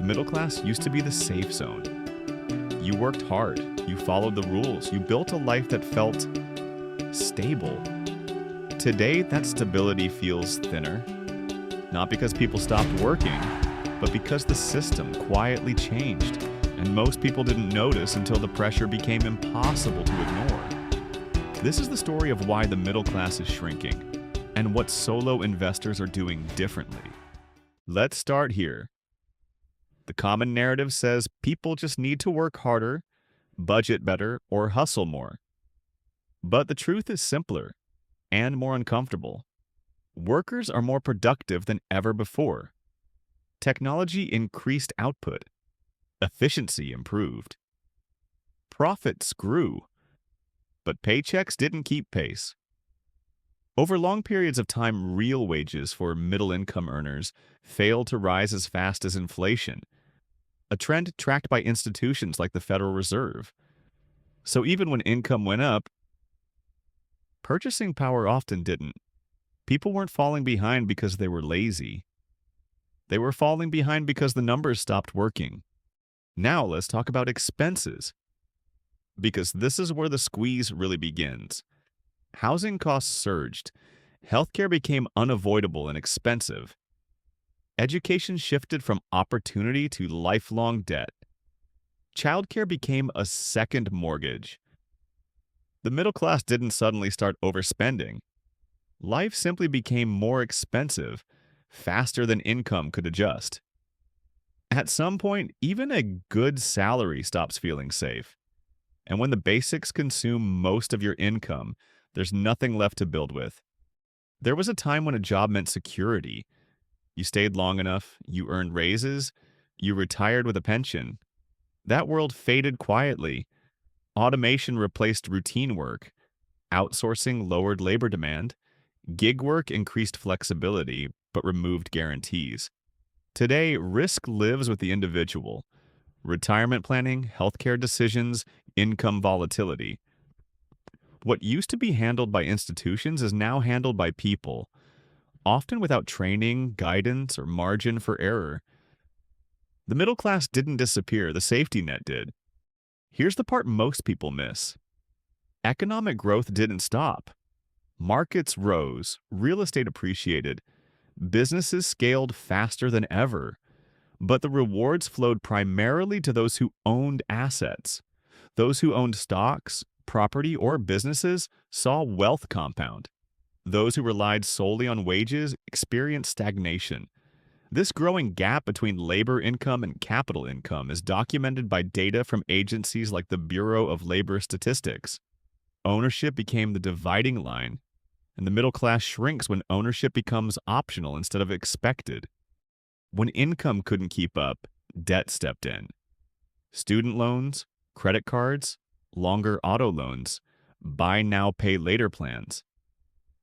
The middle class used to be the safe zone. You worked hard, you followed the rules, you built a life that felt stable. Today, that stability feels thinner, not because people stopped working, but because the system quietly changed, and most people didn't notice until the pressure became impossible to ignore. This is the story of why the middle class is shrinking, and what solo investors are doing differently. Let's start here. The common narrative says people just need to work harder, budget better, or hustle more. But the truth is simpler and more uncomfortable. Workers are more productive than ever before. Technology increased output. Efficiency improved. Profits grew. But paychecks didn't keep pace. Over long periods of time, real wages for middle-income earners failed to rise as fast as inflation, a trend tracked by institutions like the Federal Reserve. So even when income went up, purchasing power often didn't. People weren't falling behind because they were lazy. They were falling behind because the numbers stopped working. Now let's talk about expenses, because this is where the squeeze really begins. Housing costs surged. Healthcare became unavoidable and expensive. Education shifted from opportunity to lifelong debt. Childcare became a second mortgage. The middle class didn't suddenly start overspending. Life simply became more expensive, faster than income could adjust. At some point, even a good salary stops feeling safe. And when the basics consume most of your income, there's nothing left to build with. There was a time when a job meant security. You stayed long enough, you earned raises, you retired with a pension. That world faded quietly. Automation replaced routine work. Outsourcing lowered labor demand. Gig work increased flexibility, but removed guarantees. Today, risk lives with the individual. Retirement planning, healthcare decisions, income volatility. What used to be handled by institutions is now handled by people, often without training, guidance, or margin for error. The middle class didn't disappear, the safety net did. Here's the part most people miss. Economic growth didn't stop. Markets rose, real estate appreciated, businesses scaled faster than ever. But the rewards flowed primarily to those who owned assets. Those who owned stocks, property, or businesses saw wealth compound. Those who relied solely on wages experienced stagnation. This growing gap between labor income and capital income is documented by data from agencies like the Bureau of Labor Statistics. Ownership became the dividing line, and the middle class shrinks when ownership becomes optional instead of expected. When income couldn't keep up, debt stepped in. Student loans, credit cards, longer auto loans, buy now, pay later plans.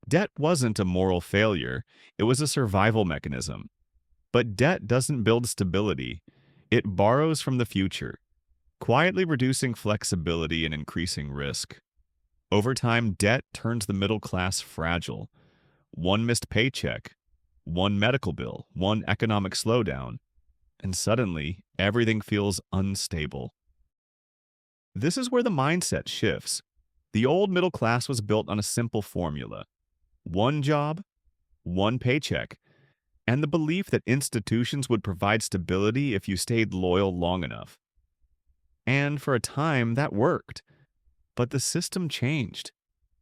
Debt wasn't a moral failure, it was a survival mechanism. But debt doesn't build stability, it borrows from the future, quietly reducing flexibility and increasing risk. Over time, debt turns the middle class fragile. One missed paycheck, one medical bill, one economic slowdown, and suddenly everything feels unstable. This is where the mindset shifts. The old middle class was built on a simple formula: one job, one paycheck, and the belief that institutions would provide stability if you stayed loyal long enough. And for a time, that worked. But the system changed,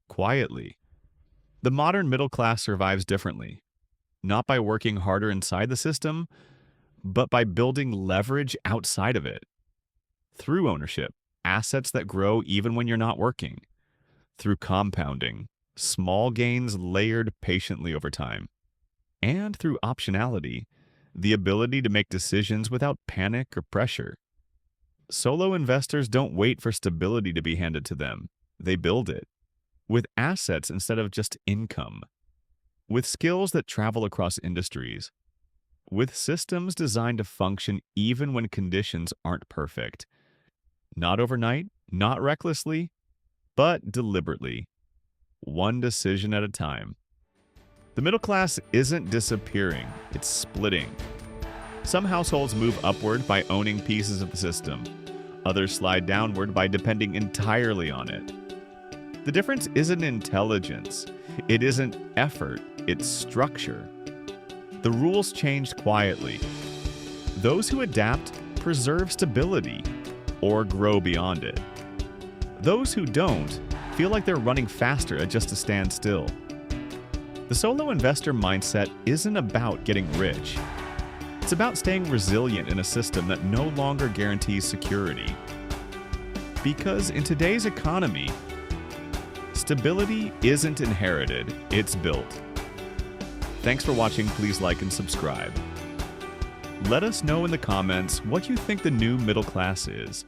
quietly. The modern middle class survives differently, not by working harder inside the system, but by building leverage outside of it. Through ownership, assets that grow even when you're not working. Through compounding, small gains layered patiently over time. And through optionality, the ability to make decisions without panic or pressure. Solo investors don't wait for stability to be handed to them. They build it, with assets instead of just income, with skills that travel across industries, with systems designed to function even when conditions aren't perfect. Not overnight, not recklessly, but deliberately, one decision at a time. The middle class isn't disappearing, it's splitting. Some households move upward by owning pieces of the system. Others slide downward by depending entirely on it. The difference isn't intelligence. It isn't effort. It's structure. The rules changed quietly. Those who adapt preserve stability or grow beyond it. Those who don't feel like they're running faster at just a standstill. The solo investor mindset isn't about getting rich. It's about staying resilient in a system that no longer guarantees security. Because in today's economy, stability isn't inherited, it's built. Thanks for watching. Please like and subscribe. Let us know in the comments what you think the new middle class is.